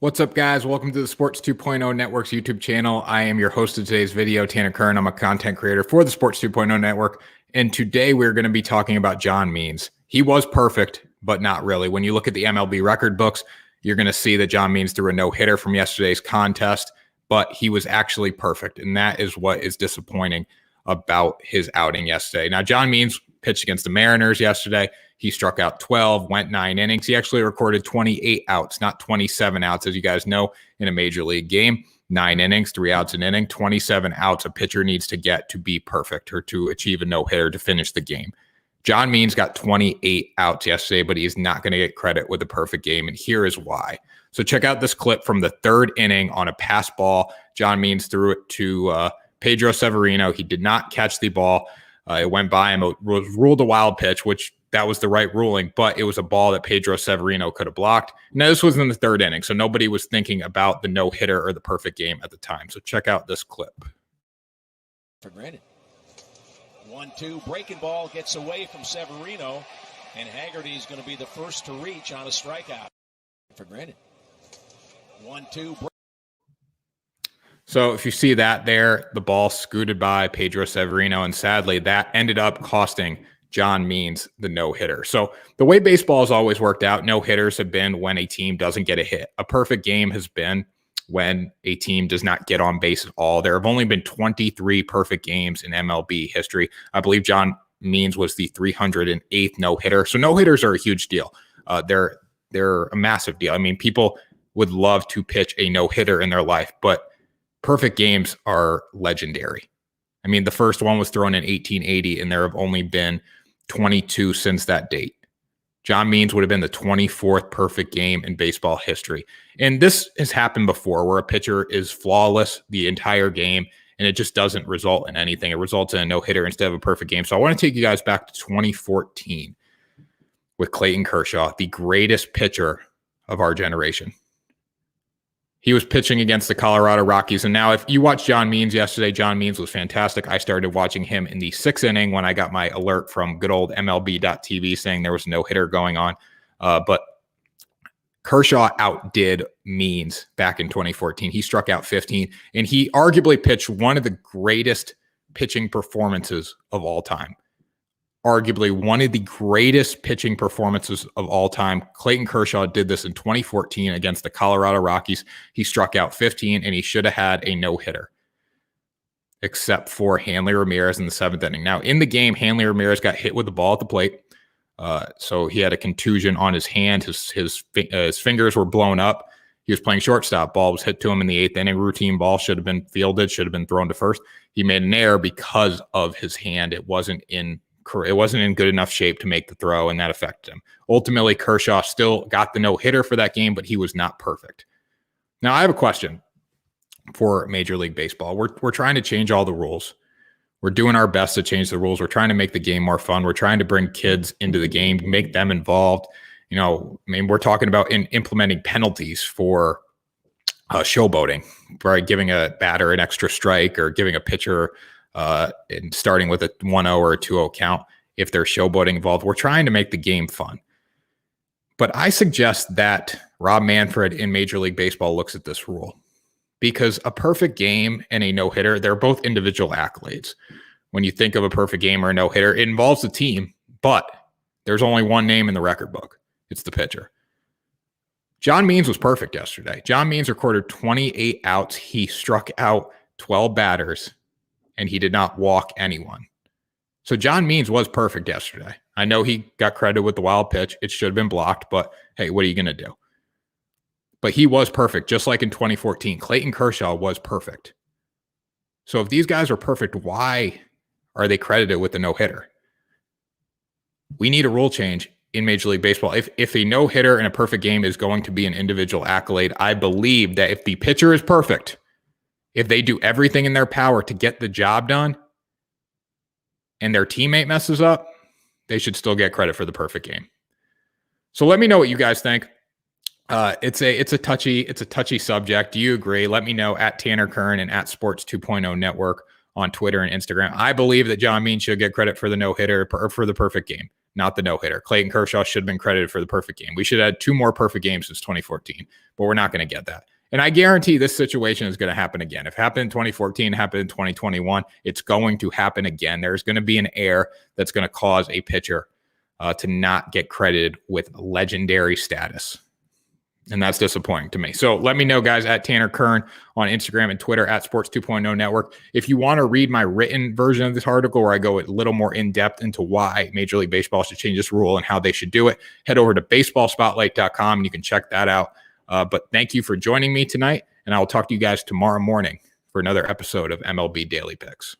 What's up, guys? Welcome to the Sports 2.0 Network's YouTube channel. I am your host of today's video, Tanner Kern. I'm a content creator for the Sports 2.0 Network. And today we're going to be talking about John Means. He was perfect, but not really. When you look at the MLB record books, you're going to see that John Means threw a no-hitter from yesterday's contest, but he was actually perfect. And that is what is disappointing about his outing yesterday. Now, John Means pitched against the Mariners yesterday. He struck out 12, went 9 innings. He actually recorded 28 outs, not 27 outs, as you guys know, in a major league game. 9 innings, 3 outs an inning, 27 outs a pitcher needs to get to be perfect or to achieve a no-hitter to finish the game. John Means got 28 outs yesterday, but he is not going to get credit with a perfect game, and here is why. So check out this clip from the 3rd inning on a pass ball. John Means threw it to Pedro Severino. He did not catch the ball. It went by him. It was ruled a wild pitch, which that was the right ruling, but it was a ball that Pedro Severino could have blocked. Now, this was in the 3rd inning, so nobody was thinking about the no-hitter or the perfect game at the time. So check out this clip. For granted. 1-2, breaking ball gets away from Severino, and Haggerty is going to be the first to reach on a strikeout. For granted. 1-2. So if you see that there, the ball scooted by Pedro Severino, and sadly, that ended up costing John Means the no-hitter. So the way baseball has always worked out, no-hitters have been when a team doesn't get a hit. A perfect game has been when a team does not get on base at all. There have only been 23 perfect games in MLB history. I believe John Means was the 308th no-hitter. So no-hitters are a huge deal. They're a massive deal. I mean, people would love to pitch a no-hitter in their life, but perfect games are legendary. I mean, the first one was thrown in 1880, and there have only been 22 since that date. John Means would have been the 24th perfect game in baseball history. And this has happened before where a pitcher is flawless the entire game and it just doesn't result in anything. It results in a no-hitter instead of a perfect game. So I want to take you guys back to 2014 with Clayton Kershaw, the greatest pitcher of our generation. He was pitching against the Colorado Rockies. And now if you watched John Means yesterday, John Means was fantastic. I started watching him in the 6th inning when I got my alert from good old MLB.TV saying there was no hitter going on. But Kershaw outdid Means back in 2014. He struck out 15, and he arguably pitched one of the greatest pitching performances of all time. Arguably one of the greatest pitching performances of all time. Clayton Kershaw did this in 2014 against the Colorado Rockies. He struck out 15, and he should have had a no-hitter, except for Hanley Ramirez in the 7th inning. Now, in the game, Hanley Ramirez got hit with the ball at the plate, so he had a contusion on his hand. His fingers were blown up. He was playing shortstop. Ball was hit to him in the 8th inning. Routine ball should have been fielded, should have been thrown to first. He made an error because of his hand. It wasn't in good enough shape to make the throw, and that affected him. Ultimately, Kershaw still got the no-hitter for that game, but he was not perfect. Now, I have a question for Major League Baseball. We're trying to change all the rules. We're doing our best to change the rules. We're trying to make the game more fun. We're trying to bring kids into the game, make them involved. You know, I mean, we're talking about implementing penalties for showboating, right? Giving a batter an extra strike or giving a pitcher and starting with a 1-0 or a 2-0 count if there's showboating involved. We're trying to make the game fun. But I suggest that Rob Manfred in Major League Baseball looks at this rule, because a perfect game and a no-hitter, they're both individual accolades. When you think of a perfect game or a no-hitter, it involves the team, but there's only one name in the record book. It's the pitcher. John Means was perfect yesterday. John Means recorded 28 outs. He struck out 12 batters, and he did not walk anyone. So John Means was perfect yesterday. I know he got credit with the wild pitch. It should have been blocked, but hey, what are you going to do? But he was perfect, just like in 2014. Clayton Kershaw was perfect. So if these guys are perfect, why are they credited with the no-hitter? We need a rule change in Major League Baseball. If a no-hitter in a perfect game is going to be an individual accolade, I believe that if the pitcher is perfect, if they do everything in their power to get the job done and their teammate messes up, they should still get credit for the perfect game. So let me know what you guys think. It's a touchy subject. Do you agree? Let me know at Tanner Kern and at Sports 2.0 Network on Twitter and Instagram. I believe that John Means should get credit for the no-hitter or for the perfect game. not the no-hitter. Clayton Kershaw should have been credited for the perfect game. We should have had 2 more perfect games since 2014, but we're not going to get that. And I guarantee this situation is going to happen again. If it happened in 2014, happened in 2021, it's going to happen again. There's going to be an error that's going to cause a pitcher to not get credited with legendary status. And that's disappointing to me. So let me know, guys, at Tanner Kern on Instagram and Twitter, at Sports 2.0 Network. If you want to read my written version of this article where I go a little more in depth into why Major League Baseball should change this rule and how they should do it, head over to baseballspotlight.com and you can check that out. But thank you for joining me tonight, and I will talk to you guys tomorrow morning for another episode of MLB Daily Picks.